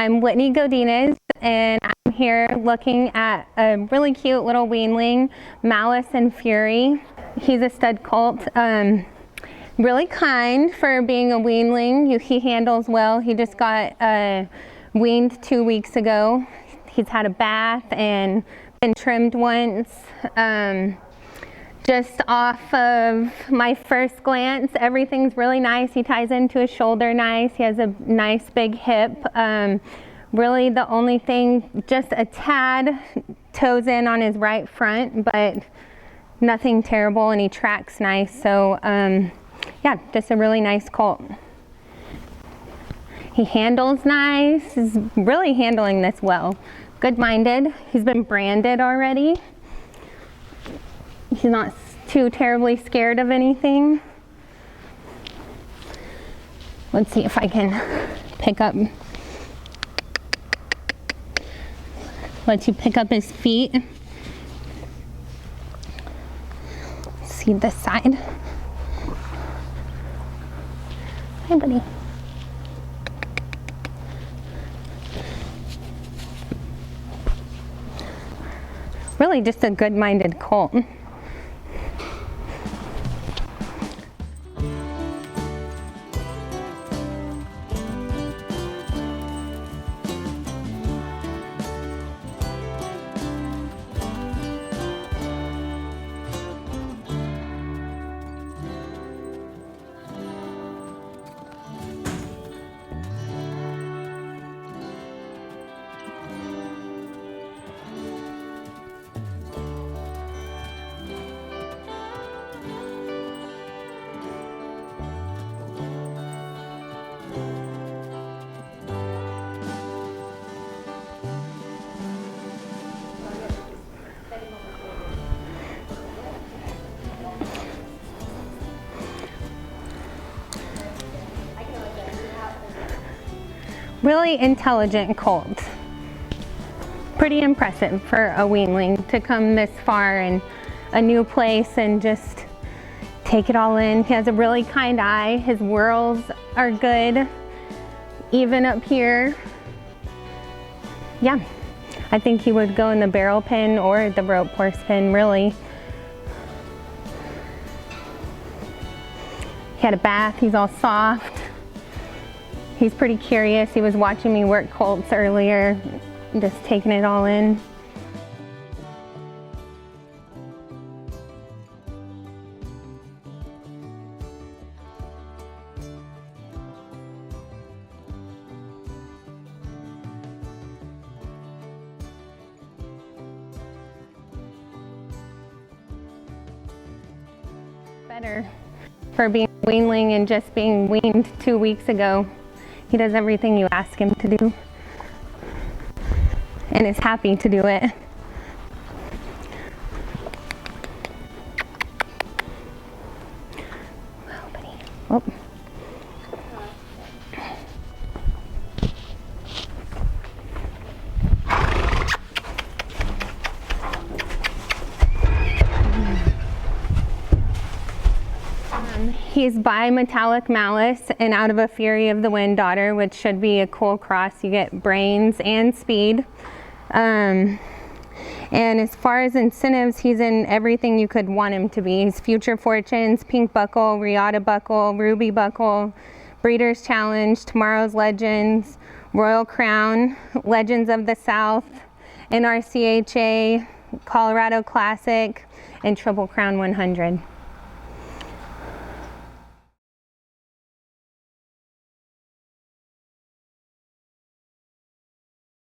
I'm Whitney Godinez, and I'm here looking at a really cute little Weanling, Malicenfury. He's a stud colt. Really kind for being a Weanling. He handles well. He just got weaned 2 weeks ago. He's had a bath and been trimmed once. Just off of my first glance, everything's really nice. He ties into his shoulder nice. He has a nice big hip. Really the only thing, just a tad toes in on his right front, but nothing terrible, and he tracks nice. So yeah, just a really nice colt. He handles nice. He's really handling this well. Good-minded. He's been branded already. He's not too terribly scared of anything. Let's see if I can pick up. Let you pick up his feet. See this side. Hi, buddy. Really just a good-minded colt. Really intelligent colt. Pretty impressive for a Weanling to come this far in a new place and just take it all in. He has a really kind eye. His whirls are good, even up here. Yeah, I think he would go in the barrel pen or the rope horse pen, really. He had a bath. He's all soft. He's pretty curious. He was watching me work colts earlier, just taking it all in. Better for being a Weanling and just being weaned 2 weeks ago. He does everything you ask him to do and is happy to do it. Wow, buddy. Oh. He's by Metallic Malice and out of a FuryoftheWind daughter, which should be a cool cross. You get brains and speed. And as far as incentives, he's in everything you could want him to be. He's Future Fortunes, Pink Buckle, Riata Buckle, Ruby Buckle, Breeders' Challenge, Tomorrow's Legends, Royal Crown, Legends of the South, NRCHA, Colorado Classic, and Triple Crown 100.